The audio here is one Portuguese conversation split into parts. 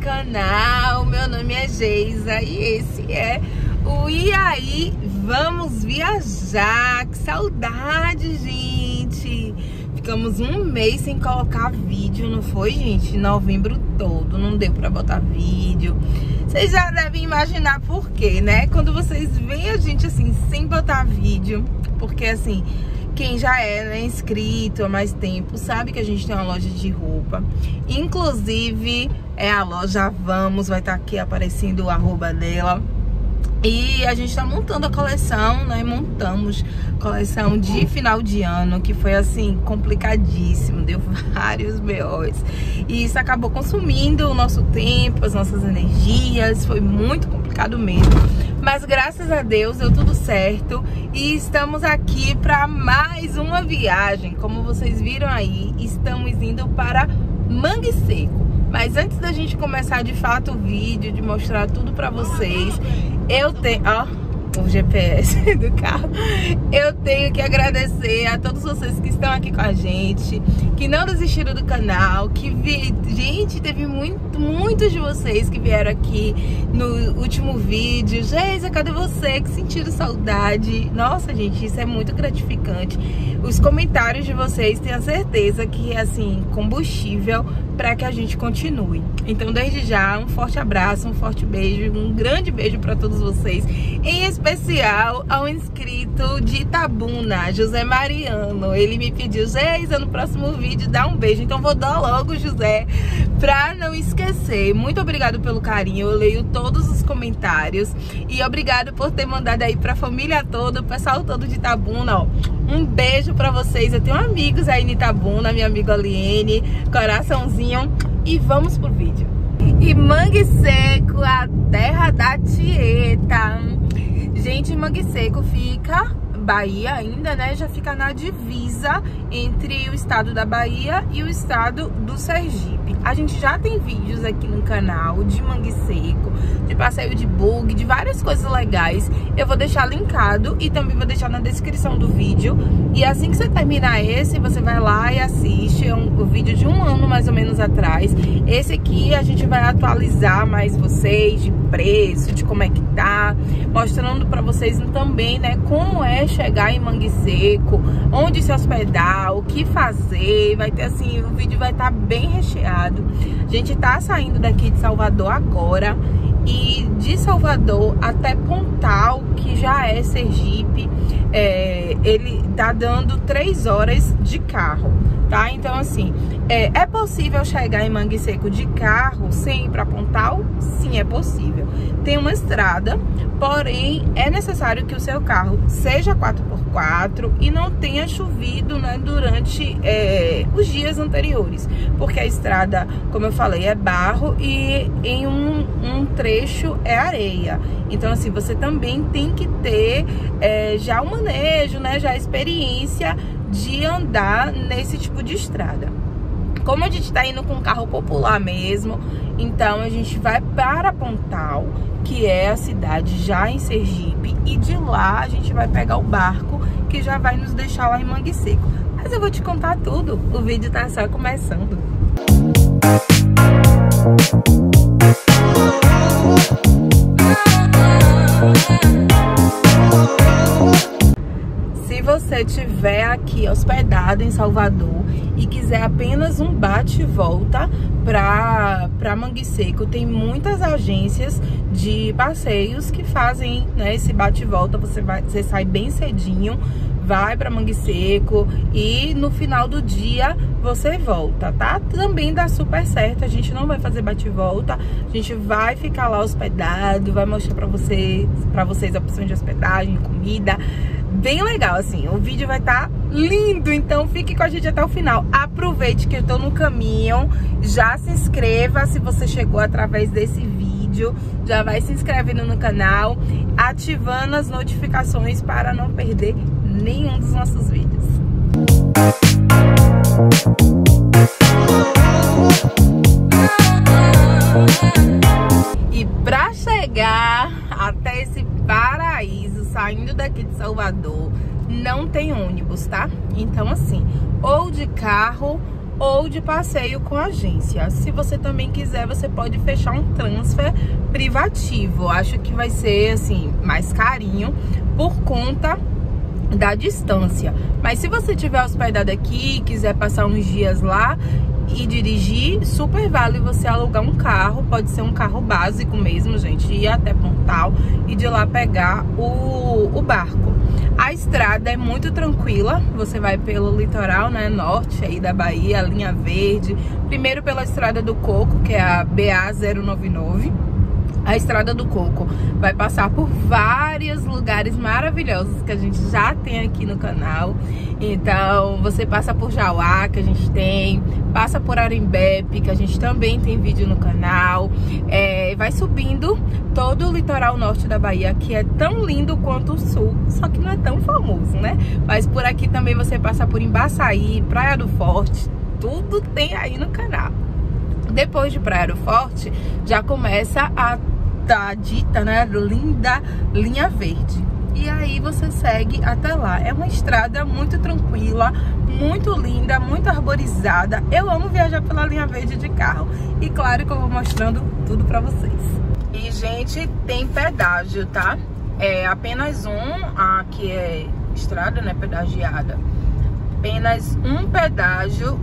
canal, meu nome é Geisa e esse é o E aí, vamos viajar. Que saudade, gente. Ficamos um mês sem colocar vídeo, não foi, gente? Novembro todo, não deu pra botar vídeo. Vocês já devem imaginar por quê, né? Quando vocês veem a gente assim, sem botar vídeo, porque assim, quem já é, né, inscrito há mais tempo sabe que a gente tem uma loja de roupa. Inclusive, é a loja Vamos, vai estar aqui aparecendo o arroba dela. E a gente tá montando a coleção, né? Montamos coleção de final de ano, que foi assim, complicadíssimo, deu vários BOs. E isso acabou consumindo o nosso tempo, as nossas energias, foi muito complicado mesmo. Mas graças a Deus deu tudo certo e estamos aqui para mais uma viagem. Como vocês viram aí, estamos indo para Mangue Seco. Mas antes da gente começar de fato o vídeo, de mostrar tudo pra vocês, eu tenho... Ó, o GPS do carro. Eu tenho que agradecer a todos vocês que estão aqui com a gente, que não desistiram do canal, gente, teve muitos de vocês que vieram aqui no último vídeo. Geisa, cadê você? Que sentiram saudade. Nossa, gente, isso é muito gratificante. Os comentários de vocês, tenho a certeza que é assim, combustível para que a gente continue. Então, desde já, um forte abraço, um forte beijo, um grande beijo para todos vocês, em especial ao inscrito de Itabuna, José Mariano. Ele me pediu, Geisa, no próximo vídeo dá um beijo, então vou dar logo, José, pra não esquecer. Muito obrigado pelo carinho, eu leio todos os comentários e obrigado por ter mandado aí pra família toda, o pessoal todo de Itabuna, ó. Um beijo pra vocês, eu tenho amigos aí em Itabuna, minha amiga Aliene, coraçãozinho, e vamos pro vídeo. E Mangue Seco, a terra da Tieta. Gente, Mangue Seco fica... Bahia ainda, né? Já fica na divisa entre o estado da Bahia e o estado do Sergipe. A gente já tem vídeos aqui no canal de Mangue Seco, de passeio de bug, de várias coisas legais. Eu vou deixar linkado e também vou deixar na descrição do vídeo. E assim que você terminar esse, você vai lá e assiste. É um vídeo de um ano mais ou menos atrás. Esse aqui a gente vai atualizar mais vocês de preço, de como é que tá, mostrando pra vocês também, né, como é chegar em Mangue Seco, onde se hospedar, o que fazer. Vai ter assim, o vídeo vai estar bem recheado. A gente tá saindo daqui de Salvador agora, e de Salvador até Pontal, que já é Sergipe, ele tá dando 3 horas de carro, tá? Então assim, é possível chegar em Mangue Seco de carro sem ir para Pontal? Sim, é possível. Tem uma estrada, porém é necessário que o seu carro seja 4x4 e não tenha chovido, né, durante os dias anteriores, porque a estrada, como eu falei, é barro e em um trecho é areia. Então assim, você também tem que ter já o manejo, né, já a experiência de andar nesse tipo de estrada. Como a gente tá indo com um carro popular mesmo, então a gente vai para Pontal, que é a cidade já em Sergipe, e de lá a gente vai pegar o barco que já vai nos deixar lá em Mangue Seco. Mas eu vou te contar tudo, o vídeo tá só começando. Se você estiver aqui hospedado em Salvador e quiser apenas um bate e volta para Mangue Seco, tem muitas agências de passeios que fazem, né, esse bate e volta. Você sai bem cedinho, vai para Mangue Seco e no final do dia você volta, tá? Também dá super certo, a gente não vai fazer bate e volta, a gente vai ficar lá hospedado, vai mostrar para vocês a opção de hospedagem, comida, bem legal, assim, o vídeo vai estar lindo, então fique com a gente até o final. Aproveite que eu tô no caminho, já se inscreva se você chegou através desse vídeo, já vai se inscrevendo no canal, ativando as notificações para não perder nenhum dos nossos vídeos. E para chegar até esse paraíso, saindo daqui de Salvador, não tem ônibus, tá? Então assim, ou de carro ou de passeio com agência. Se você também quiser, você pode fechar um transfer privativo. Acho que vai ser assim mais carinho por conta da distância. Mas se você tiver hospedado aqui e quiser passar uns dias lá e dirigir, super vale você alugar um carro. Pode ser um carro básico mesmo, gente, ir até Pontal e de lá pegar o barco. A estrada é muito tranquila, você vai pelo litoral, né, norte aí da Bahia, a linha verde. Primeiro pela Estrada do Coco, que é a BA-099. A Estrada do Coco vai passar por vários lugares maravilhosos que a gente já tem aqui no canal. Então, você passa por Jauá, que a gente tem, passa por Arembepe, que a gente também tem vídeo no canal. Vai subindo todo o litoral norte da Bahia, que é tão lindo quanto o sul, só que não é tão famoso, né? Mas por aqui também você passa por Embaçaí, Praia do Forte, tudo tem aí no canal. Depois de Praia do Forte, já começa a dita, né, linda linha verde. E aí você segue até lá. É uma estrada muito tranquila, muito linda, muito arborizada. Eu amo viajar pela linha verde de carro. E claro que eu vou mostrando tudo pra vocês. E, gente, tem pedágio, tá? É apenas aqui é estrada, né, pedagiada. Apenas um pedágio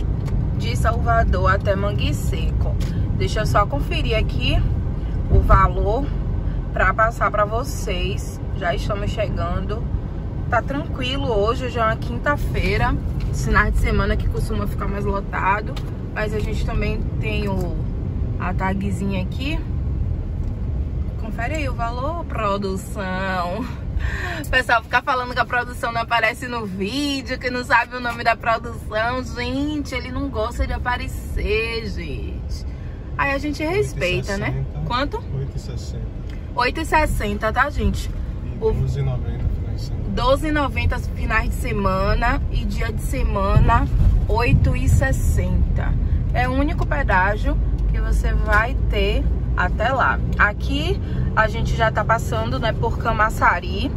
de Salvador até Mangue Seco. Deixa eu só conferir aqui o valor para passar para vocês. Já estamos chegando. Tá tranquilo hoje, já é uma quinta-feira, finais de semana que costuma ficar mais lotado, mas a gente também tem a tagzinha aqui. Confere aí o valor, produção. O pessoal fica falando que a produção não aparece no vídeo, que não sabe o nome da produção. Gente, ele não gosta de aparecer, gente. Aí a gente respeita, 8,60, né? Quanto? 8,60. 8,60, tá, gente? E 12,90 finais de semana. 12,90 finais de semana e dia de semana 8,60. É o único pedágio que você vai ter até lá. Aqui a gente já tá passando, né, por Camaçari,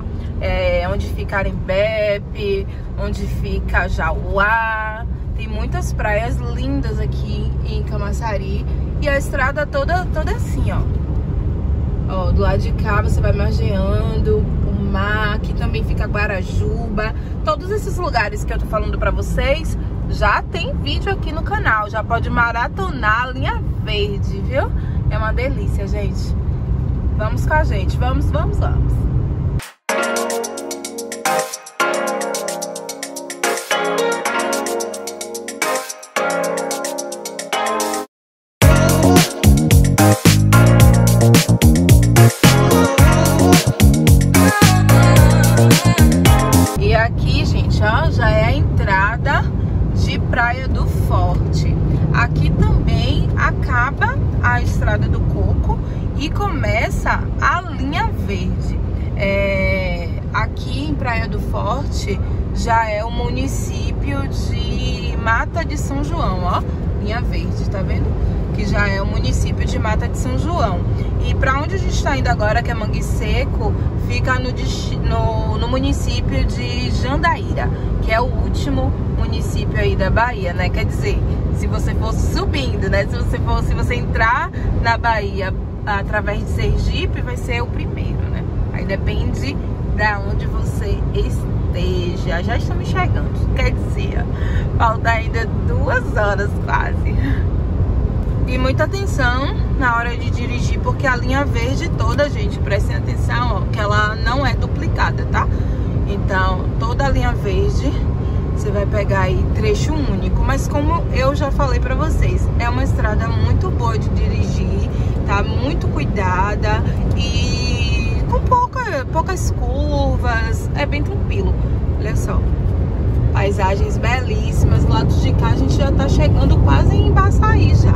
onde fica Arembepe, onde fica Jauá. Tem muitas praias lindas aqui em Camaçari. E a estrada toda assim, ó. Do lado de cá você vai margeando o mar. Aqui também fica Guarajuba. Todos esses lugares que eu tô falando pra vocês, já tem vídeo aqui no canal. Já pode maratonar a linha verde, viu? É uma delícia, gente. Vamos com a gente. Vamos. E aqui, gente, ó, já é a entrada de Praia do Forte. Aqui também acaba a Estrada do Coco e começa a linha verde. Aqui em Praia do Forte já é o município de Mata de São João, ó, linha verde, tá vendo? Que já é o município de Mata de São João. E para onde a gente está indo agora, que é Mangue Seco, fica no município de Jandaíra, que é o último município aí da Bahia, né? Quer dizer, se você fosse subindo, né? Se você entrar na Bahia através de Sergipe, vai ser o primeiro, né? Aí depende da onde você esteja. Já estamos chegando, quer dizer, falta ainda 2 horas quase. E muita atenção na hora de dirigir, porque a linha verde toda, gente, prestem atenção, ó, que ela não é duplicada, tá? Então, toda a linha verde você vai pegar aí trecho único. Mas como eu já falei pra vocês, é uma estrada muito boa de dirigir, tá? Muito cuidada e com poucas curvas, é bem tranquilo. Olha só, paisagens belíssimas. Do lado de cá a gente já tá chegando quase em Embaçaí já.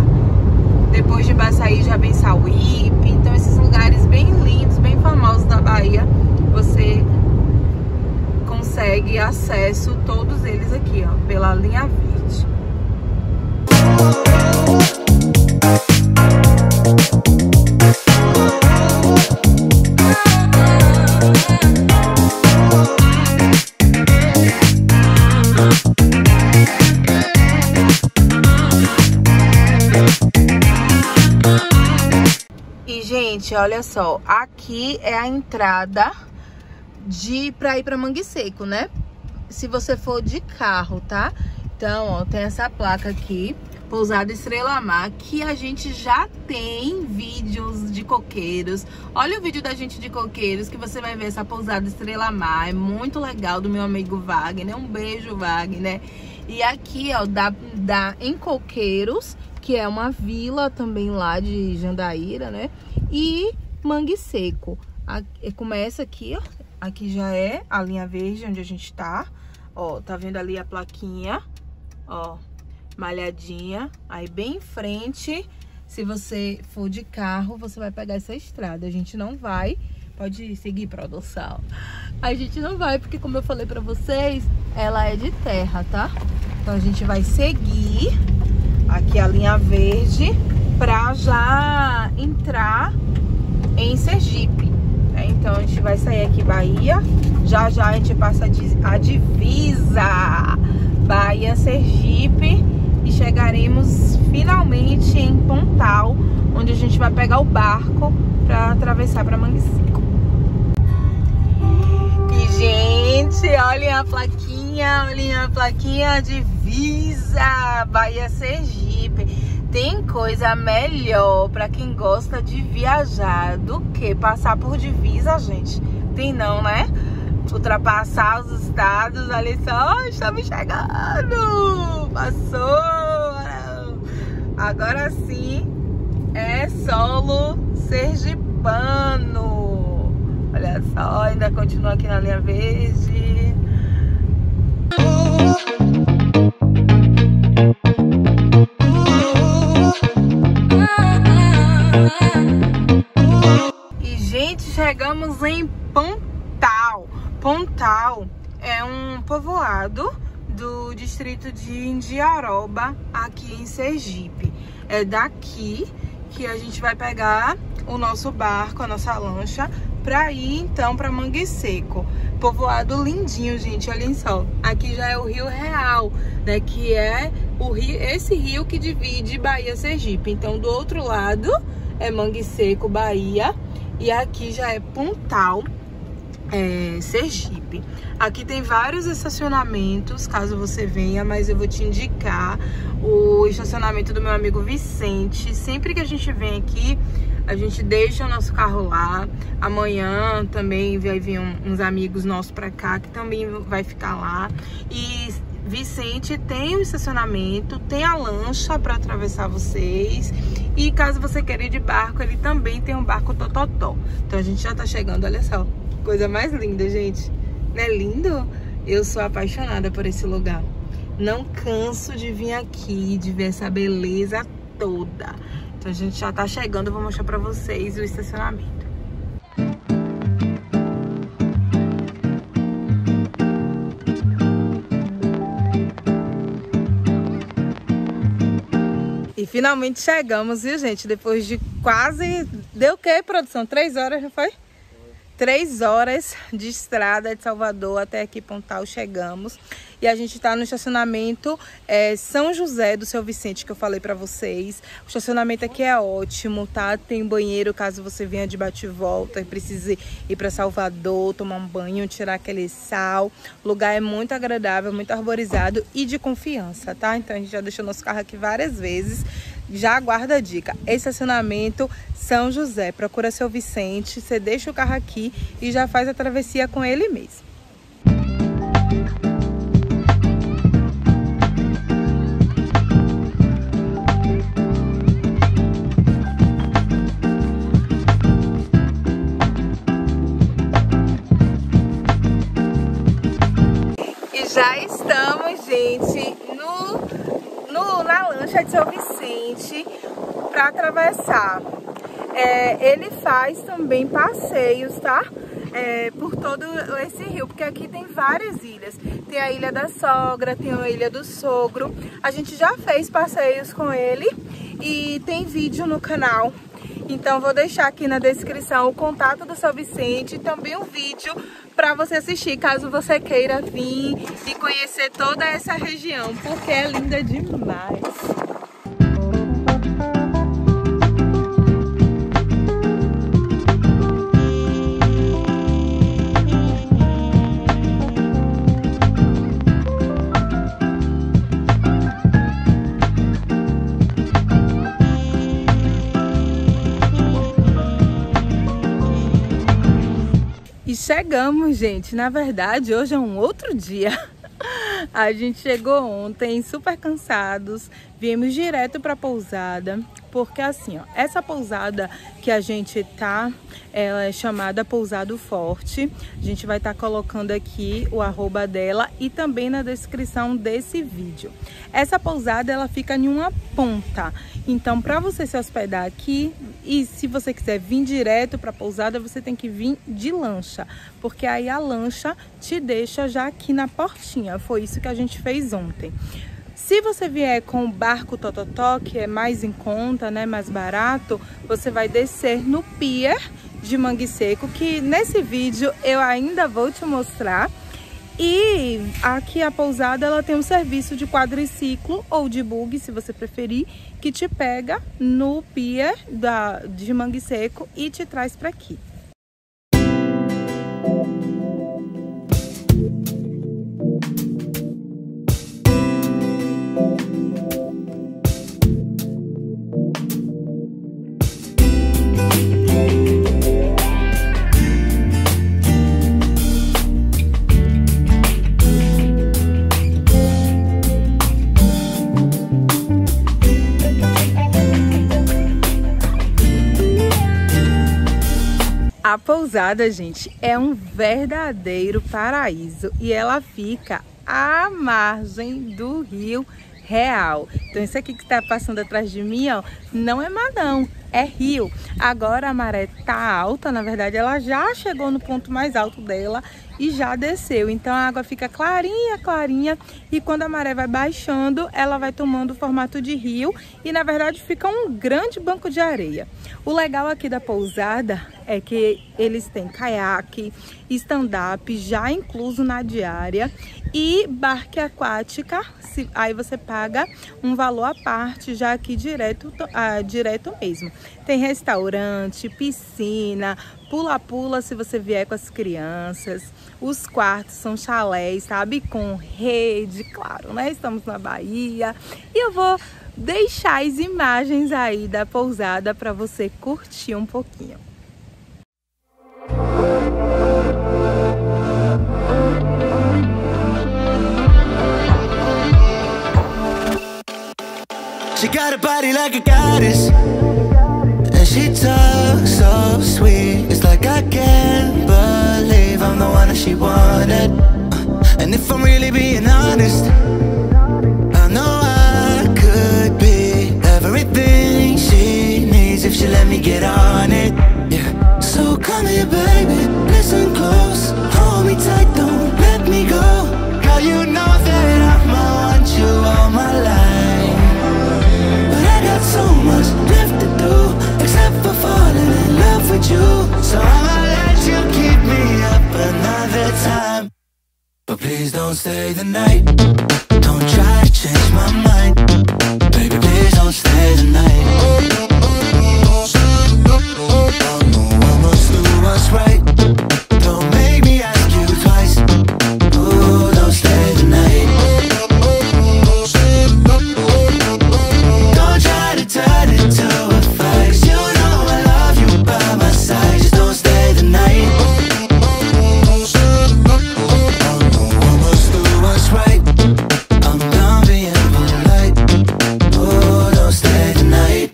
Depois de Embaçaí já vem Sauípe. Então esses lugares bem lindos, bem famosos da Bahia, você consegue acesso todos eles aqui, ó, pela linha verde. gente, olha só, aqui é a entrada pra ir pra Mangue Seco, né? Se você for de carro, tá? Então, ó, tem essa placa aqui, Pousada Estrela Mar, que a gente já tem vídeos de coqueiros. Olha o vídeo da gente de coqueiros, que você vai ver essa Pousada Estrela Mar. É muito legal, do meu amigo Wagner. Um beijo, Wagner. E aqui, ó, em Coqueiros, que é uma vila também lá de Jandaíra, né? E Mangue Seco. Começa aqui, ó. Aqui já é a linha verde onde a gente tá. Ó, tá vendo ali a plaquinha? Ó, malhadinha. Aí bem em frente, se você for de carro, você vai pegar essa estrada. A gente não vai. Pode seguir, produção. A gente não vai, porque como eu falei pra vocês, ela é de terra, tá? Então a gente vai seguir aqui a linha verde pra já entrar em Sergipe. Então a gente vai sair aqui Bahia. Já já a gente passa a divisa Bahia-Sergipe e chegaremos finalmente em Pontal, onde a gente vai pegar o barco pra atravessar pra Mangue Seco. E gente, olhem a plaquinha divisa Bahia-Sergipe. Tem coisa melhor pra quem gosta de viajar do que passar por divisa, gente. Tem não, né? Ultrapassar os estados, ali só, estamos chegando. Passou. Agora sim é solo sergipano. Olha só, ainda continua aqui na linha verde. E gente, chegamos em Pontal. Pontal é um povoado do distrito de Indiaroba, aqui em Sergipe. É daqui que a gente vai pegar o nosso barco, a nossa lancha, pra ir então pra Mangue Seco. Povoado lindinho, gente, olhem só. Aqui já é o Rio Real, né, que é esse rio que divide Bahia e Sergipe. Então do outro lado é Mangue Seco, Bahia, e aqui já é Pontal, Sergipe. Aqui tem vários estacionamentos, caso você venha, mas eu vou te indicar o estacionamento do meu amigo Vicente. Sempre que a gente vem aqui, a gente deixa o nosso carro lá. Amanhã também vai vir uns amigos nossos pra cá, que também vai ficar lá. E Vicente tem o estacionamento, tem a lancha pra atravessar vocês. E caso você queira ir de barco, ele também tem um barco tototó. Então a gente já tá chegando, olha só. Coisa mais linda, gente. Não é lindo? Eu sou apaixonada por esse lugar. Não canso de vir aqui, de ver essa beleza toda. Então a gente já tá chegando, eu vou mostrar pra vocês o estacionamento. E finalmente chegamos, viu, gente? Depois de quase... Deu o quê, produção? 3 horas, não foi? 3 horas de estrada de Salvador até aqui Pontal, chegamos. E a gente tá no estacionamento São José do Seu Vicente, que eu falei pra vocês. O estacionamento aqui é ótimo, tá? Tem banheiro caso você venha de bate e volta e precise ir pra Salvador, tomar um banho, tirar aquele sal. O lugar é muito agradável, muito arborizado e de confiança, tá? Então a gente já deixou nosso carro aqui várias vezes. Já aguarda a dica, estacionamento São José, procura Seu Vicente, você deixa o carro aqui e já faz a travessia com ele mesmo. E já estamos, gente, na lancha de Seu Vicente para atravessar. Ele faz também passeios, tá? Por todo esse rio, porque aqui tem várias ilhas. Tem a Ilha da Sogra, tem a Ilha do Sogro. A gente já fez passeios com ele e tem vídeo no canal. Então vou deixar aqui na descrição o contato do Seu Vicente e também o vídeo para você assistir, caso você queira vir e conhecer toda essa região, porque é linda demais. chegamos, gente. Na verdade, hoje é um outro dia. A gente chegou ontem super cansados, viemos direto para a pousada, porque assim, ó, essa pousada que a gente tá, ela é chamada Pousado Forte. A gente vai estar colocando aqui o arroba dela e também na descrição desse vídeo. Essa pousada, ela fica em uma ponta, então para você se hospedar aqui, e se você quiser vir direto para a pousada, você tem que vir de lancha, porque aí a lancha te deixa já aqui na portinha. Foi isso que a gente fez ontem. Se você vier com o barco Tototó, que é mais em conta, né, mais barato, você vai descer no pier de Mangue Seco, que nesse vídeo eu ainda vou te mostrar. E aqui a pousada, ela tem um serviço de quadriciclo ou de buggy, se você preferir, que te pega no pier de Mangue Seco e te traz para aqui. A pousada, gente, é um verdadeiro paraíso e ela fica à margem do Rio Real. Então isso aqui que está passando atrás de mim, ó, não é mar não, é rio. Agora a maré tá alta, na verdade ela já chegou no ponto mais alto dela e já desceu. Então a água fica clarinha, clarinha, e quando a maré vai baixando, ela vai tomando o formato de rio e na verdade fica um grande banco de areia. O legal aqui da pousada é que eles têm caiaque, stand-up já incluso na diária e barca aquática. Aí você paga um valor à parte já aqui direto mesmo. Tem restaurante, piscina, pula-pula se você vier com as crianças. Os quartos são chalés, sabe? Com rede, claro, né? Estamos na Bahia. E eu vou deixar as imagens aí da pousada para você curtir um pouquinho. She got a body like a goddess, and she talks so sweet. It's like I can't believe I'm the one that she wanted. And if I'm really being honest, I know I could be everything she needs if she let me get on it. Yeah. So come here, baby, listen close, hold me tight, don't let me go. Girl, you know that I'ma want you all my life. So much left to do, except for falling in love with you. So I'ma let you keep me up another time, but please don't stay the night. Don't try to change my mind, baby, please don't stay the night. I must do what's right. Don't make me ask you twice. Ooh, don't stay the night. Turn it to a fight. You know I love you by my side. Just don't stay the night. I must do what's right. I'm done being polite. Oh, don't stay the night.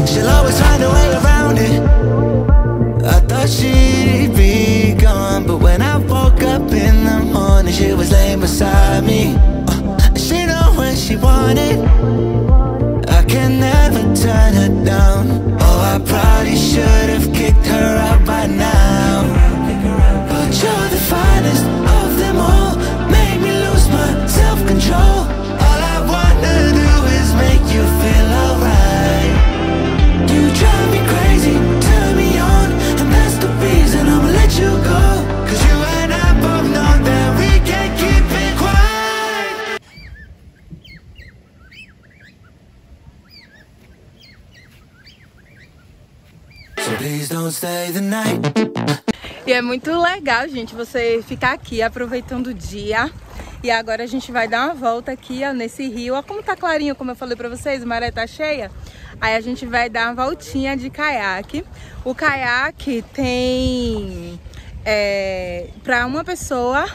She'll always find a way around it. I thought she'd be gone, but when I woke up in the morning, she was laying beside me. She wanted, I can never turn her down. Oh, I probably should have kicked her out by now, but you're the finest of them all. Made me lose my self-control. All I wanna do is make you feel alright. You drive me crazy, turn me on, and that's the reason I'ma let you go. Cause you and I both know that we can't keep it quiet. Please don't stay the night. E é muito legal, gente, você ficar aqui aproveitando o dia. E agora a gente vai dar uma volta aqui, ó, nesse rio. Ó como tá clarinho, como eu falei pra vocês, a maré tá cheia. Aí a gente vai dar uma voltinha de caiaque. O caiaque tem para uma pessoa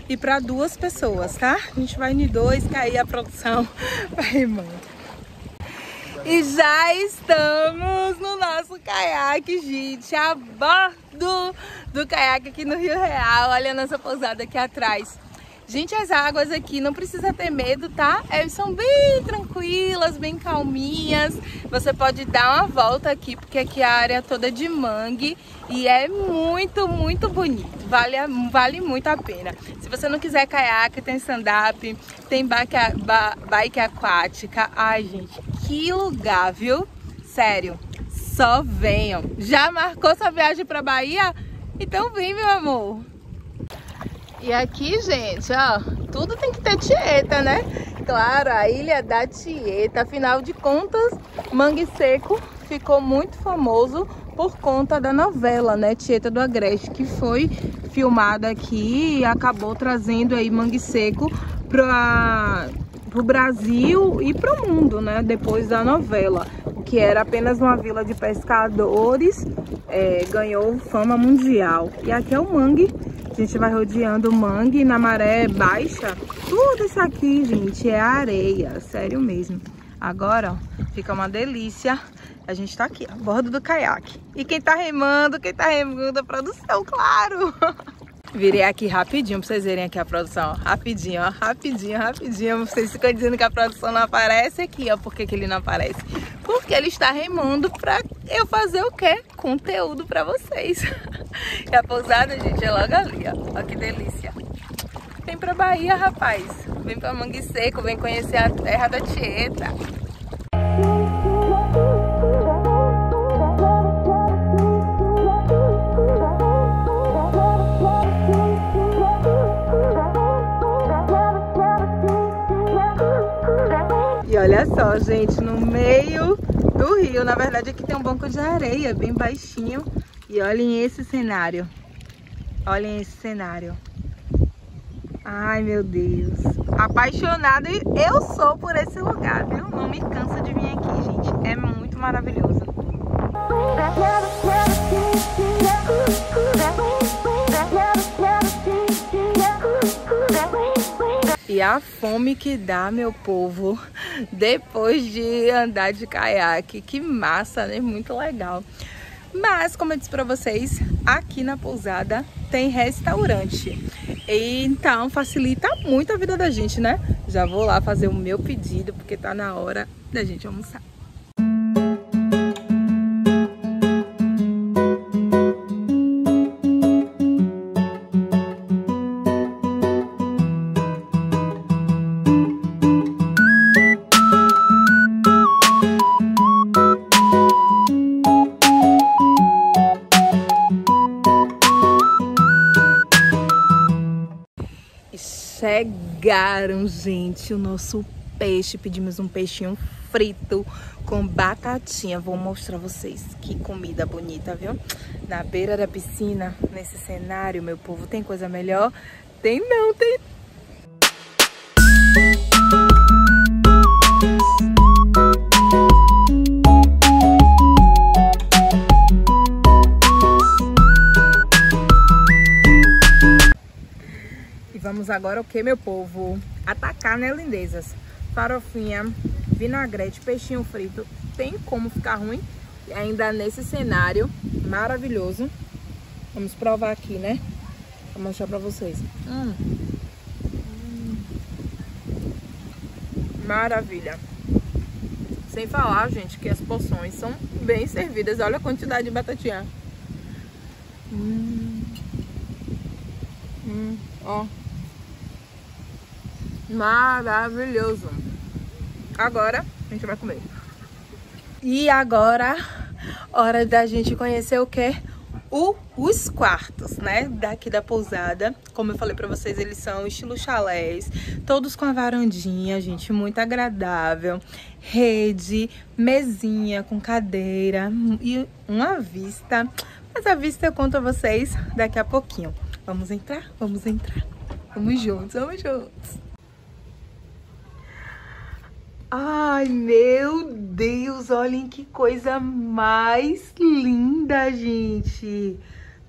e para 2 pessoas, tá? A gente vai em 2, que aí a produção vai, mano. E já estamos no nosso caiaque, gente, a bordo do caiaque aqui no Rio Real. Olha a nossa pousada aqui atrás. Gente, as águas aqui não precisa ter medo, tá? Elas são bem tranquilas, bem calminhas. Você pode dar uma volta aqui, porque aqui a área é toda de mangue e é muito, muito bonito. Vale muito a pena. Se você não quiser caiaque, tem stand-up, tem bike aquática. Ai, gente, que lugar, viu? Sério, só venham. Já marcou sua viagem pra Bahia? Então vem, meu amor. E aqui, gente, ó, tudo tem que ter Tieta, né? Claro, a Ilha da Tieta. Afinal de contas, Mangue Seco ficou muito famoso por conta da novela, né? Tieta do Agreste, que foi filmada aqui e acabou trazendo aí Mangue Seco pro Brasil e pro mundo, né? Depois da novela, que era apenas uma vila de pescadores, ganhou fama mundial. E aqui é o mangue. A gente vai rodeando o mangue na maré baixa. Tudo isso aqui, gente, é areia, sério mesmo. Agora, ó, fica uma delícia. A gente tá aqui, a bordo do caiaque. E quem tá remando, a produção, claro. Virei aqui rapidinho pra vocês verem aqui a produção, ó. Rapidinho, ó, rapidinho. Vocês ficam dizendo que a produção não aparece aqui, ó. Por que ele não aparece? Porque ele está remando pra eu fazer o quê? Conteúdo pra vocês. E a pousada, gente, é logo ali, ó. Ó que delícia. Vem pra Bahia, rapaz. Vem pra Mangue Seco, vem conhecer a terra da Tieta. E olha só, gente, no meio do rio, na verdade aqui tem um banco de areia bem baixinho. E olhem esse cenário. Olhem esse cenário. Ai, meu Deus. Apaixonada eu sou por esse lugar, viu? Não me cansa de vir aqui, gente. É muito maravilhoso. E a fome que dá, meu povo, depois de andar de caiaque. Que massa, né? Muito legal. Mas, como eu disse pra vocês, aqui na pousada tem restaurante. Então, facilita muito a vida da gente, né? Já vou lá fazer o meu pedido, porque tá na hora da gente almoçar. Chegaram, gente, o nosso peixe. Pedimos um peixinho frito com batatinha. Vou mostrar vocês que comida bonita, viu? Na beira da piscina, nesse cenário, meu povo, tem coisa melhor? Tem não, tem. Vamos agora o que, meu povo? Atacar, né, lindezas? Farofinha, vinagrete, peixinho frito. Tem como ficar ruim? E ainda nesse cenário maravilhoso. Vamos provar aqui, né? Vou mostrar pra vocês. Maravilha. Sem falar, gente, que as porções são bem servidas. Olha a quantidade de batatinha. Ó. Maravilhoso. Agora a gente vai comer. E agora, hora da gente conhecer o que? Os quartos, né? Daqui da pousada. Como eu falei pra vocês, eles são estilo chalés. Todos com a varandinha, gente, muito agradável. Rede, mesinha com cadeira e uma vista. Mas a vista eu conto a vocês daqui a pouquinho. Vamos entrar? Vamos entrar. Vamos juntos, vamos juntos. Ai, meu Deus, olhem que coisa mais linda, gente.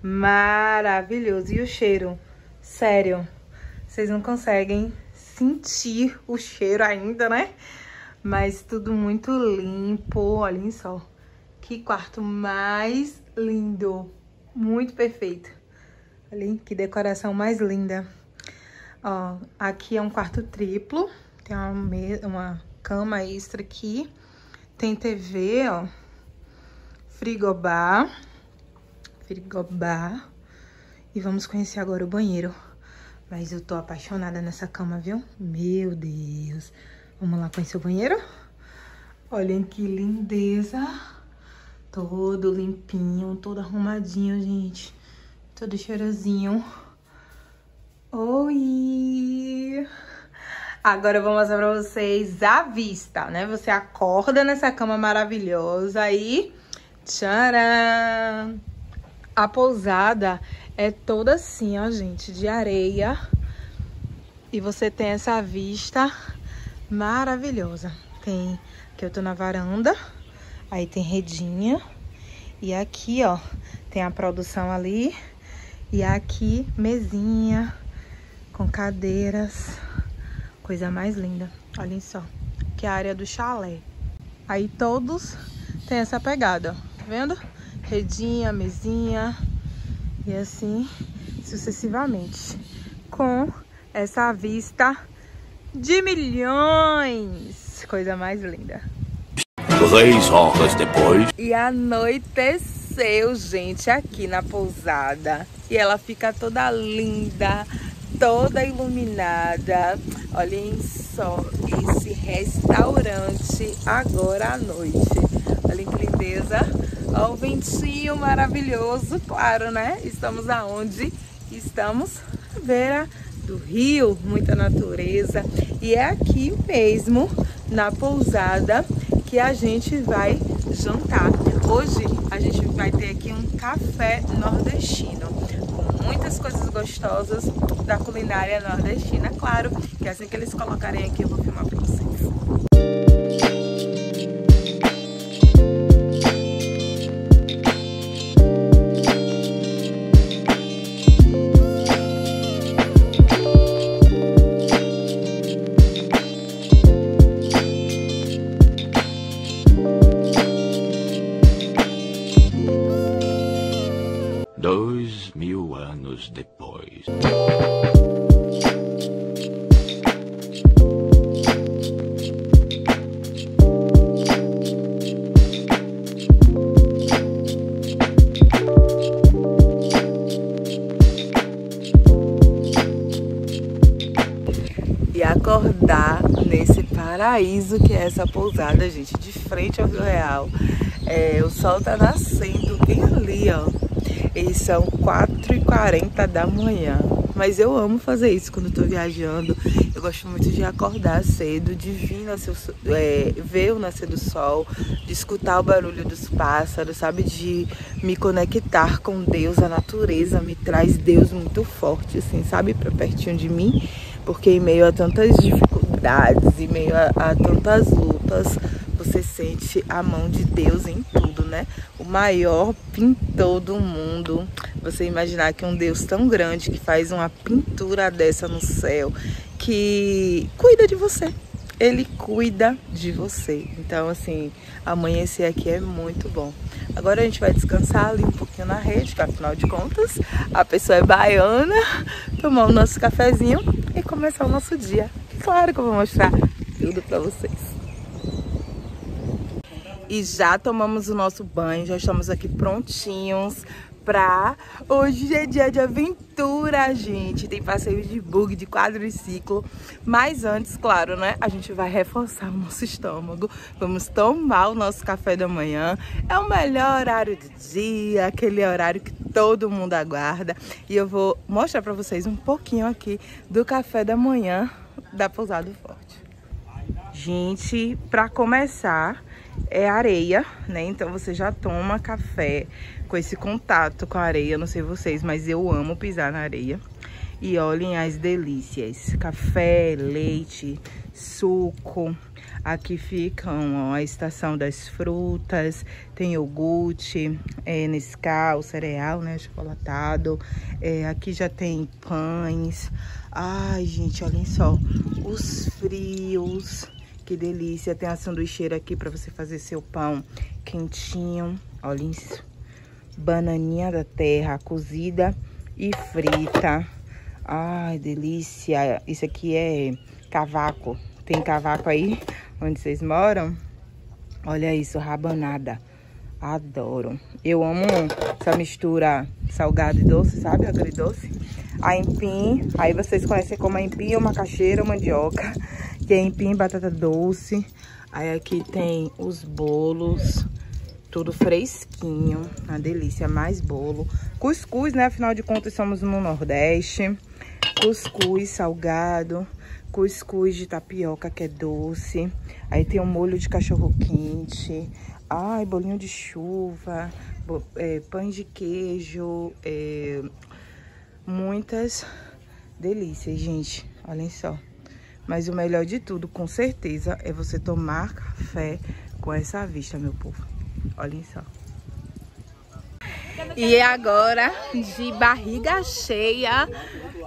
Maravilhoso. E o cheiro? Sério, vocês não conseguem sentir o cheiro ainda, né? Mas tudo muito limpo. Olhem só. Que quarto mais lindo. Muito perfeito. Olhem que decoração mais linda. Ó, aqui é um quarto triplo. Tem uma cama extra aqui. Tem TV, ó. Frigobar. E vamos conhecer agora o banheiro. Mas eu tô apaixonada nessa cama, viu? Meu Deus. Vamos lá conhecer o banheiro? Olhem que lindeza. Todo limpinho, todo arrumadinho, gente. Todo cheirosinho. Oi! Agora eu vou mostrar pra vocês a vista, né? Você acorda nessa cama maravilhosa e... tcharam! A pousada é toda assim, ó, gente, de areia. E você tem essa vista maravilhosa. Tem... aqui eu tô na varanda. Aí tem redinha. E aqui, ó, tem a produção ali. E aqui, mesinha com cadeiras. Coisa mais linda. Olhem só. Que é a área do chalé. Aí todos tem essa pegada, ó. Tá vendo? Redinha, mesinha. E assim sucessivamente. Com essa vista de milhões. Coisa mais linda. 3 horas depois. E anoiteceu, gente, aqui na pousada. E ela fica toda linda, toda iluminada. Olhem só esse restaurante agora à noite. Olhem que lindeza. Ó, o ventinho maravilhoso, claro, né? Estamos aonde? Estamos à beira do rio, muita natureza. E é aqui mesmo, na pousada, que a gente vai jantar. Hoje a gente vai ter aqui um café nordestino, com muitas coisas gostosas da culinária nordestina. Claro que assim que eles colocarem aqui eu vou filmar pra vocês. Depois. E acordar nesse paraíso que é essa pousada, gente, de frente ao Rio Real. O sol tá nascendo bem ali, ó. E são 4h40 da manhã. Mas eu amo fazer isso quando eu tô viajando. Eu gosto muito de acordar cedo, de vir ver o nascer do sol, de escutar o barulho dos pássaros, sabe? De me conectar com Deus, a natureza me traz Deus muito forte, assim, sabe? Pra pertinho de mim. Porque em meio a tantas dificuldades, em meio a tantas lutas, você sente a mão de Deus em tudo, né? O maior pintor do mundo. Você imaginar que um Deus tão grande que faz uma pintura dessa no céu, que cuida de você. Ele cuida de você. Então, assim, amanhecer aqui é muito bom. Agora a gente vai descansar ali um pouquinho na rede, que afinal de contas, a pessoa é baiana, tomar o nosso cafezinho e começar o nosso dia. Claro que eu vou mostrar tudo pra vocês. E já tomamos o nosso banho, já estamos aqui prontinhos pra... Hoje é dia de aventura, gente. Tem passeio de buggy, de quadriciclo. Mas antes, claro, né? A gente vai reforçar o nosso estômago. Vamos tomar o nosso café da manhã. É o melhor horário do dia, aquele horário que todo mundo aguarda. E eu vou mostrar pra vocês um pouquinho aqui do café da manhã da Pousada Forte. Gente, pra começar... é areia, né? Então você já toma café com esse contato com a areia. Não sei vocês, mas eu amo pisar na areia. E olhem as delícias. Café, leite, suco. Aqui ficam, ó, a estação das frutas, tem iogurte, Nescau, cereal, né, chocolatado. Aqui já tem pães. Ai, gente, olhem só, os frios, que delícia. Tem a sanduicheira aqui para você fazer seu pão quentinho. Olhem isso, bananinha da terra, cozida e frita. Ai, delícia. Isso aqui é cavaco. Tem cavaco aí onde vocês moram? Olha isso, rabanada. Adoro. Eu amo essa mistura salgado e doce, sabe? Agridoce. A empim, aí vocês conhecem como empim ou macaxeira ou mandioca. Que é empim, batata doce. Aí aqui tem os bolos, tudo fresquinho. Uma delícia, mais bolo. Cuscuz, né? Afinal de contas, somos no Nordeste. Cuscuz salgado. Cuscuz de tapioca, que é doce. Aí tem um molho de cachorro quente. Ai, bolinho de chuva. Pães de queijo. Muitas delícias, gente. Olhem só. Mas o melhor de tudo, com certeza, é você tomar café com essa vista, meu povo. Olhem só. E agora, de barriga cheia,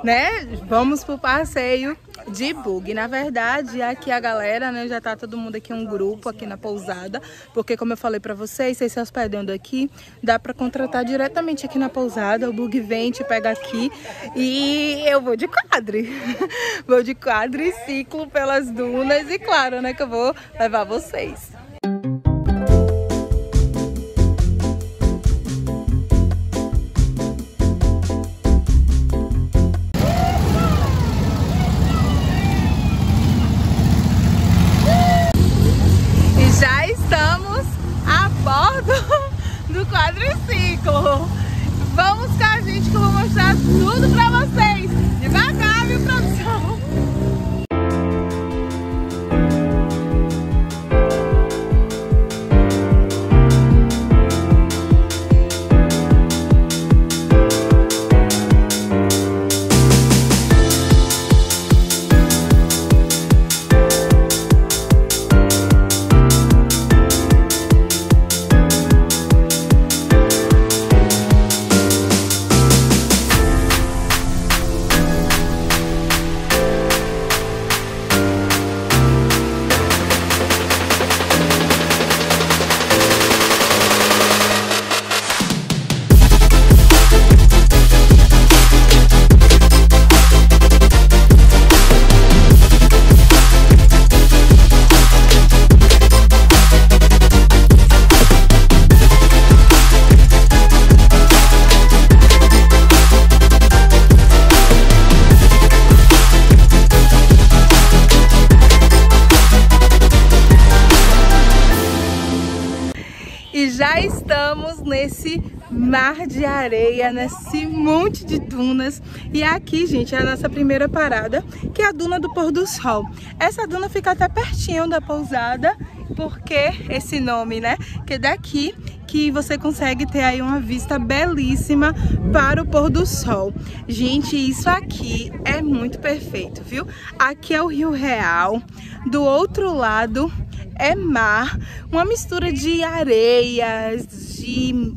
né? Vamos pro passeio de bug. Na verdade, aqui a galera, né? Já tá todo mundo aqui, um grupo aqui na pousada. Porque, como eu falei pra vocês se hospedando aqui, dá pra contratar diretamente aqui na pousada. O bug vem, te pega aqui e eu vou de quadri. Vou de quadriciclo pelas dunas e, claro, né? Que eu vou levar vocês. Do quadriciclo. Vamos com a gente que eu vou mostrar tudo pra vocês. Devagar, viu, produção? E já estamos nesse mar de areia, nesse monte de dunas. E aqui, gente, é a nossa primeira parada, que é a Duna do Pôr do Sol. Essa duna fica até pertinho da pousada, porque esse nome, né? Que é daqui que você consegue ter aí uma vista belíssima para o pôr do sol. Gente, isso aqui é muito perfeito, viu? Aqui é o Rio Real, do outro lado é mar, uma mistura de areias,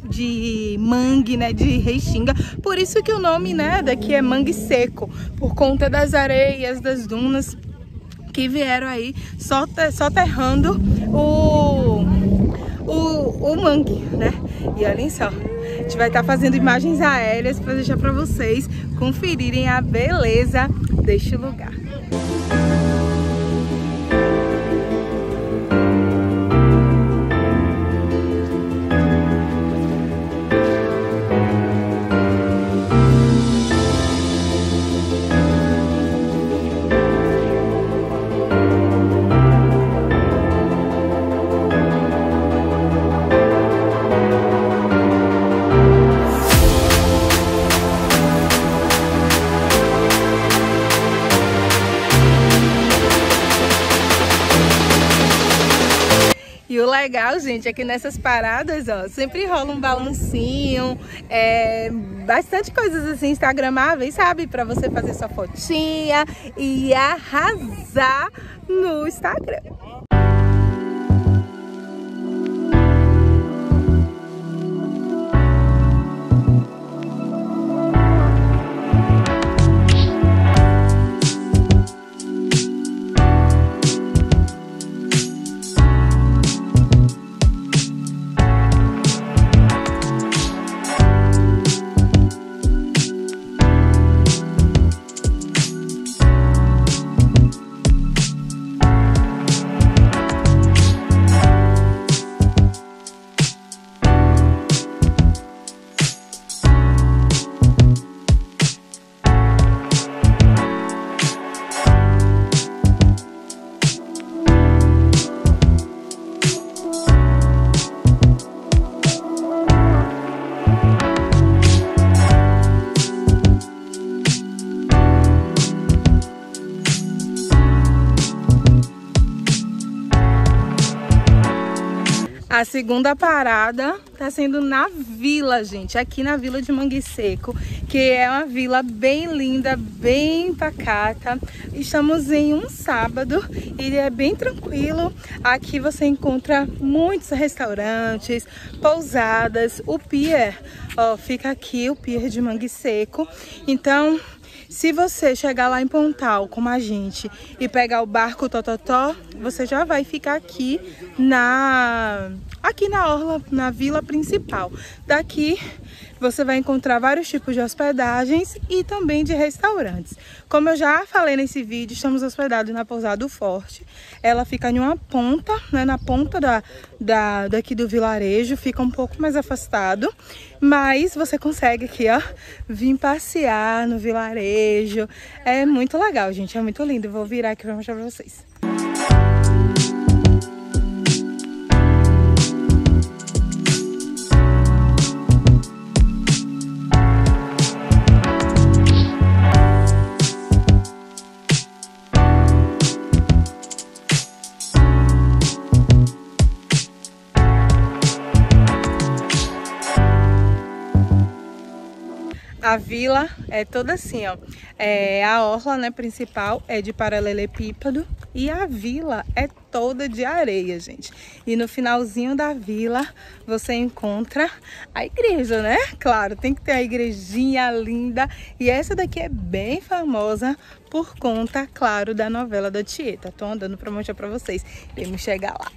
de mangue, né, de restinga. Por isso que o nome, né, daqui é mangue seco, por conta das areias, das dunas que vieram aí soterrando o mangue, né? E olhem só, a gente vai estar fazendo imagens aéreas para deixar para vocês conferirem a beleza deste lugar. E o legal, gente, é que nessas paradas, ó, sempre rola um balancinho, bastante coisas assim instagramáveis, sabe? Pra você fazer sua fotinha e arrasar no Instagram. A segunda parada tá sendo na vila, gente, aqui na Vila de Mangue Seco, que é uma vila bem linda, bem pacata. Estamos em um sábado e é bem tranquilo. Aqui você encontra muitos restaurantes, pousadas, o pier, ó, fica aqui o pier de Mangue Seco. Então, se você chegar lá em Pontal, como a gente, e pegar o barco Tototó, você já vai ficar aqui na orla, na vila principal. Daqui você vai encontrar vários tipos de hospedagens e também de restaurantes. Como eu já falei nesse vídeo, estamos hospedados na Pousada do Forte. Ela fica em uma ponta, né, na ponta daqui do vilarejo, fica um pouco mais afastado. Mas você consegue aqui, ó, vir passear no vilarejo. É muito legal, gente, é muito lindo. Eu vou virar aqui para mostrar para vocês. A vila é toda assim, ó. A orla, né, principal é de paralelepípedo e a vila é toda de areia, gente. E no finalzinho da vila você encontra a igreja, né? Claro, tem que ter a igrejinha linda. E essa daqui é bem famosa por conta, claro, da novela da Tieta. Tô andando pra mostrar pra vocês. Vamos chegar lá.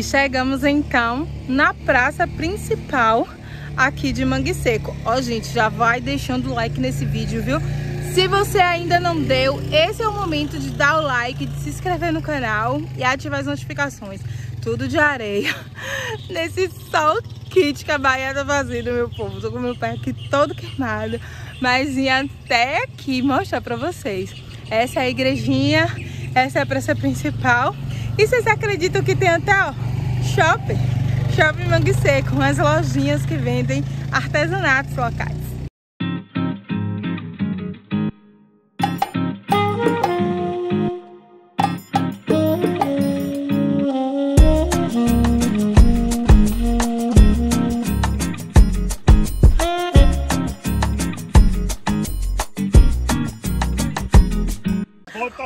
Chegamos então na praça principal aqui de Mangue Seco. Ó, gente, já vai deixando o like nesse vídeo, viu? Se você ainda não deu, esse é o momento de dar o like, de se inscrever no canal e ativar as notificações. Tudo de areia, nesse sol quente que a Bahia tá fazendo, meu povo. Tô com meu pé aqui todo queimado, mas vim até aqui mostrar pra vocês. Essa é a igrejinha, essa é a praça principal. E vocês acreditam que tem até, ó, Shopping Mangue Seco, umas lojinhas que vendem artesanatos locais.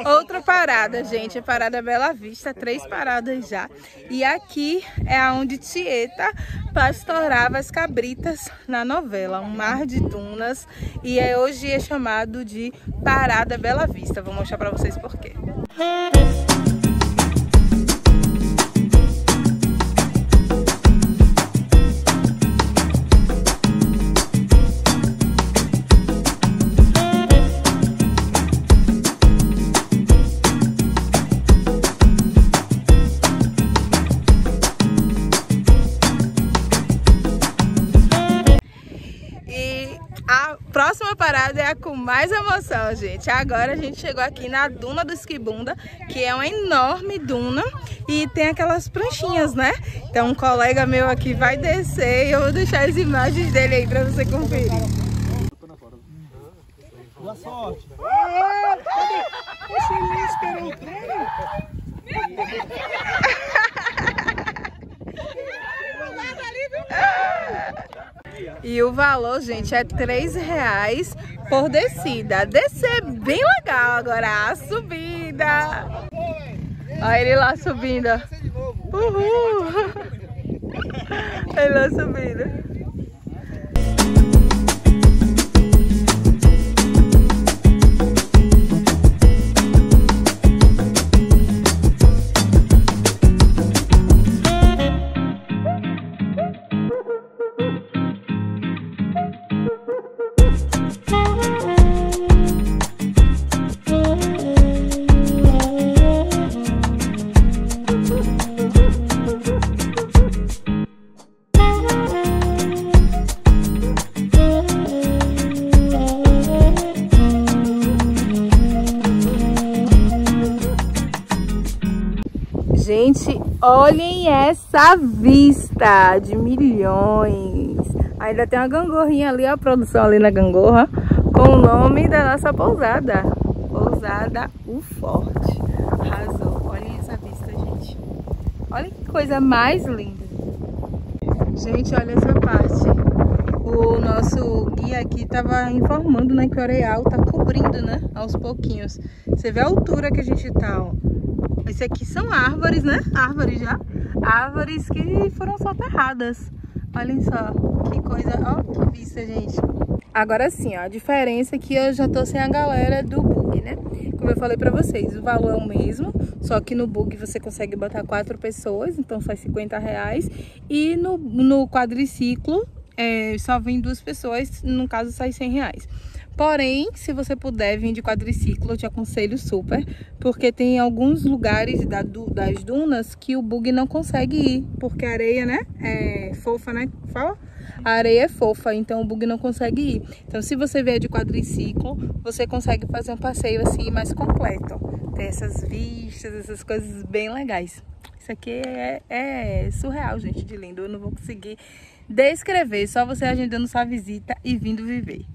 Outra parada, gente, é Parada Bela Vista, 3 paradas já. E aqui é onde Tieta pastorava as cabritas na novela, um mar de dunas. E hoje é chamado de Parada Bela Vista. Vou mostrar pra vocês por quê. Próxima parada é a com mais emoção, gente. Agora a gente chegou aqui na Duna do Esquibunda, que é uma enorme duna e tem aquelas pranchinhas, né? Então um colega meu aqui vai descer e eu vou deixar as imagens dele aí pra você conferir. Boa sorte. E o valor, gente, é R$3 por descida. Descer bem legal. Agora a subida. Olha ele lá subindo. Uhul. Ele lá subindo. Olhem essa vista de milhões. Ainda tem uma gangorrinha ali, a produção ali na gangorra, com o nome da nossa pousada. Pousada O Forte. Arrasou. Olhem essa vista, gente. Olha que coisa mais linda. Gente, olha essa parte. O nosso guia aqui estava informando, né, que o areal tá cobrindo, né, aos pouquinhos. Você vê a altura que a gente tá, ó. Esse aqui são árvores, né? Árvores já. Árvores que foram soterradas. Olhem só, que coisa, ó, que vista, gente. Agora sim, ó, a diferença é que eu já tô sem a galera do bug, né? Como eu falei pra vocês, o valor é o mesmo, só que no bug você consegue botar 4 pessoas, então sai R$50. E no quadriciclo só vem 2 pessoas, no caso sai R$100. Porém, se você puder vir de quadriciclo, eu te aconselho super, porque tem alguns lugares das dunas que o bug não consegue ir, porque a areia, né, é fofa, né, fala? A areia é fofa, então o bug não consegue ir. Então, se você vier de quadriciclo, você consegue fazer um passeio assim mais completo. Tem essas vistas, essas coisas bem legais. Isso aqui é surreal, gente, de lindo. Eu não vou conseguir descrever, só você agendando sua visita e vindo viver.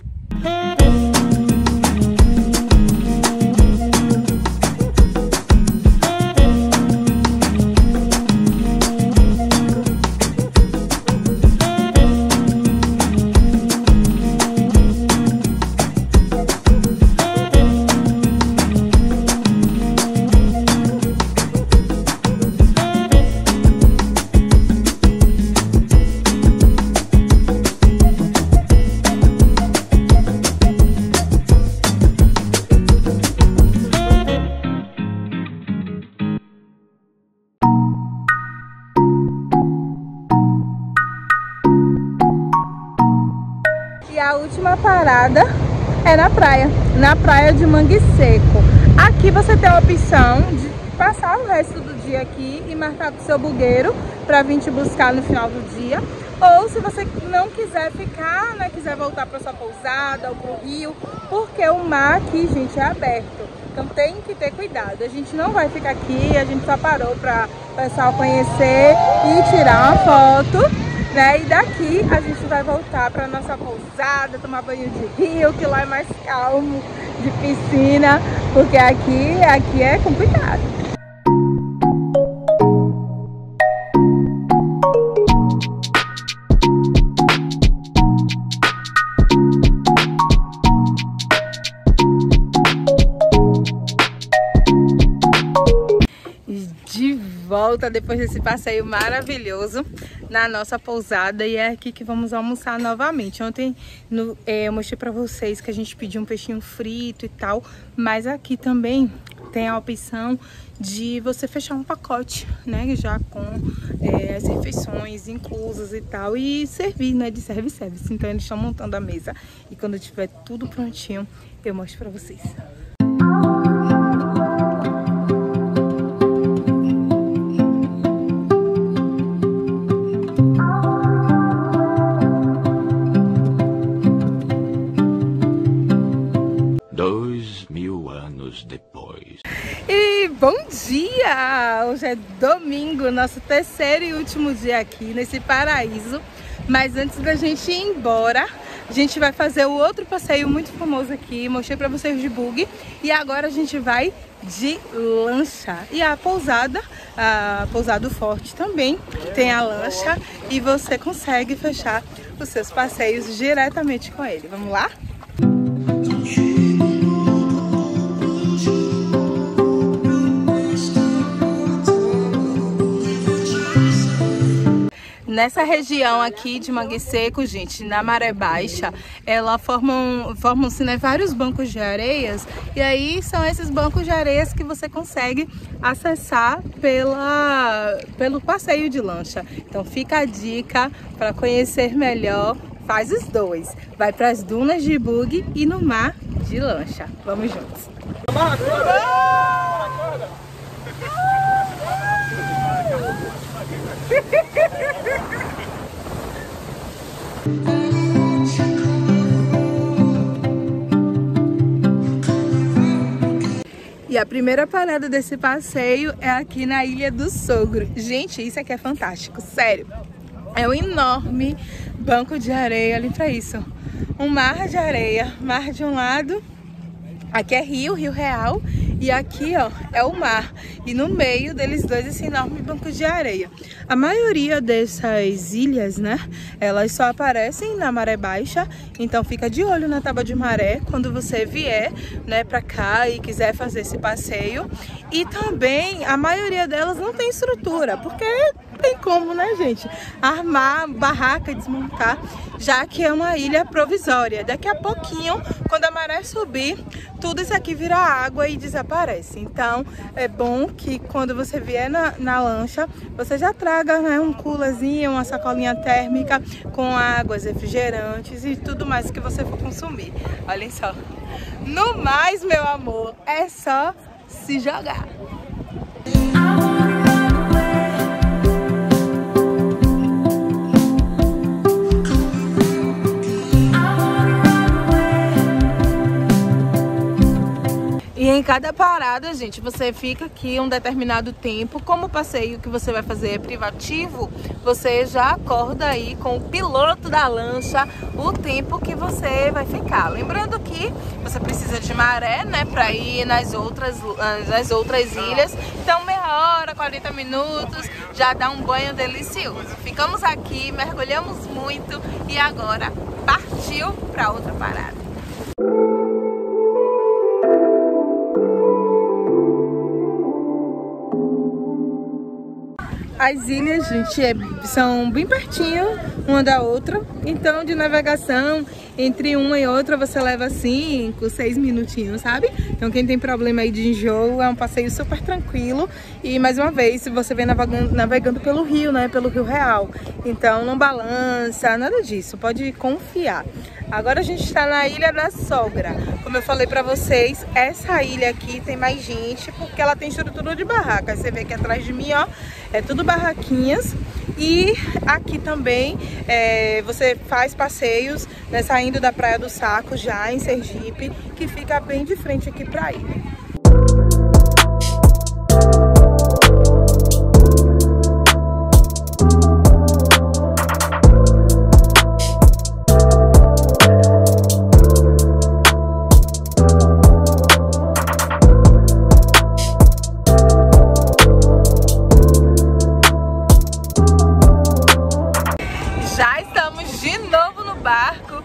A última parada é na praia de Mangue Seco. Aqui você tem a opção de passar o resto do dia aqui e marcar com o seu bugueiro para vir te buscar no final do dia. Ou se você não quiser ficar, né, quiser voltar para sua pousada ou para o rio, porque o mar aqui, gente, é aberto. Então tem que ter cuidado. A gente não vai ficar aqui, a gente só parou para o pessoal conhecer e tirar uma foto. Né? E daqui a gente vai voltar para nossa pousada, tomar banho de rio, que lá é mais calmo, de piscina, porque aqui é complicado. De volta depois desse passeio maravilhoso na nossa pousada, e é aqui que vamos almoçar novamente. Ontem eu mostrei pra vocês que a gente pediu um peixinho frito e tal, mas aqui também tem a opção de você fechar um pacote, né, já com as refeições inclusas e tal, e servir, né, de service. Então eles estão montando a mesa e quando tiver tudo prontinho eu mostro pra vocês. Depois. E bom dia! Hoje é domingo, nosso terceiro e último dia aqui nesse paraíso. Mas antes da gente ir embora, a gente vai fazer o outro passeio muito famoso aqui. Mostrei pra vocês de bug. E agora a gente vai de lancha. E a pousada O Forte também tem a lancha. E você consegue fechar os seus passeios diretamente com ele. Vamos lá? Nessa região aqui de Mangue Seco, gente, na maré baixa, ela formam-se, né, vários bancos de areias. E aí são esses bancos de areias que você consegue acessar pelo passeio de lancha. Então fica a dica para conhecer melhor, faz os dois. Vai para as dunas de bug e no mar de lancha. Vamos juntos. E a primeira parada desse passeio é aqui na Ilha do Sogro. Gente, isso aqui é fantástico, sério. É um enorme banco de areia, olha pra isso. Um mar de areia, mar de um lado, aqui é Rio Real, e aqui, ó, é o mar. E no meio deles dois, esse enorme banco de areia. A maioria dessas ilhas, né, elas só aparecem na maré baixa. Então fica de olho na tábua de maré quando você vier, né, pra cá e quiser fazer esse passeio. E também, a maioria delas não tem estrutura, porque tem como, né, gente, armar barraca, desmontar, já que é uma ilha provisória. Daqui a pouquinho, quando a maré subir, tudo isso aqui vira água e desaparece. Então é bom que quando você vier na lancha, você já traga, né, um coolerzinho, uma sacolinha térmica com águas, refrigerantes e tudo mais que você for consumir. Olhem só. No mais, meu amor, é só se jogar. E em cada parada, gente, você fica aqui um determinado tempo. Como o passeio que você vai fazer é privativo, você já acorda aí com o piloto da lancha o tempo que você vai ficar. Lembrando que você precisa de maré, né, para ir nas outras ilhas. Então, meia hora, 40 minutos, já dá um banho delicioso. Ficamos aqui, mergulhamos muito e agora partiu para outra parada. As ilhas, gente, são bem pertinho uma da outra, então de navegação entre uma e outra você leva 5, 6 minutinhos, sabe? Então quem tem problema aí de enjoo, é um passeio super tranquilo. E mais uma vez, você vem navegando pelo rio, né? Pelo Rio Real. Então não balança, nada disso, pode confiar. Agora a gente está na Ilha da Sogra. Como eu falei pra vocês, essa ilha aqui tem mais gente porque ela tem estrutura de barraca. Você vê aqui atrás de mim, ó, é tudo barraquinhas. E aqui também você faz passeios, né, saindo da Praia do Saco, já em Sergipe, que fica bem de frente aqui pra ilha. Barco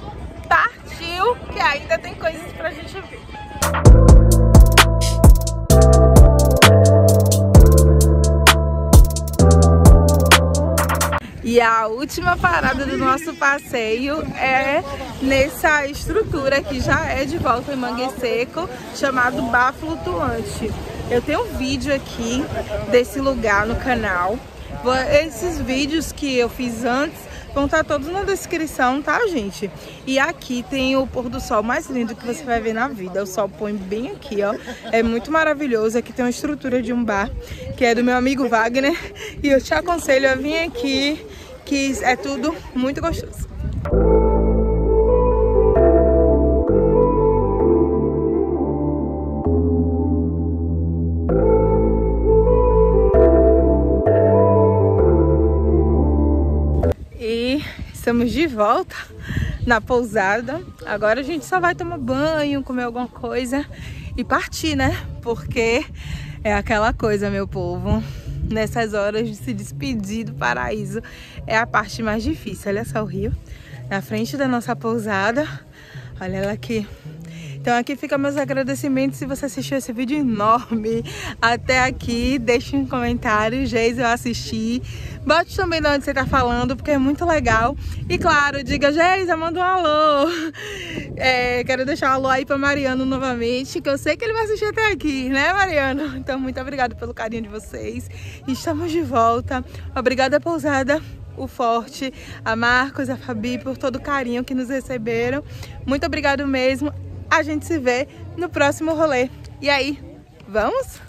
partiu, que ainda tem coisas pra gente ver. E a última parada do nosso passeio é nessa estrutura que já é de volta em Mangue Seco, chamado Bar Flutuante. Eu tenho um vídeo aqui desse lugar no canal. Esses vídeos que eu fiz antes vão estar todos na descrição, tá, gente? E aqui tem o pôr do sol mais lindo que você vai ver na vida. O sol põe bem aqui, ó. É muito maravilhoso. Aqui tem uma estrutura de um bar, que é do meu amigo Wagner. E eu te aconselho a vir aqui, que é tudo muito gostoso. Estamos de volta na pousada. Agora a gente só vai tomar banho, comer alguma coisa e partir, né? Porque é aquela coisa, meu povo. Nessas horas de se despedir do paraíso é a parte mais difícil. Olha só o rio na frente da nossa pousada. Olha ela aqui. Então aqui ficam meus agradecimentos. Se você assistiu esse vídeo enorme até aqui, deixe um comentário. Geis, eu assisti. Bote também de onde você tá falando, porque é muito legal. E claro, diga, Geis, eu mando um alô. Quero deixar um alô aí pra Mariano novamente, que eu sei que ele vai assistir até aqui, né, Mariano? Então muito obrigada pelo carinho de vocês. Estamos de volta. Obrigada, pousada, o Forte, a Marcos, a Fabi, por todo o carinho que nos receberam. Muito obrigado mesmo. A gente se vê no próximo rolê. E aí, vamos?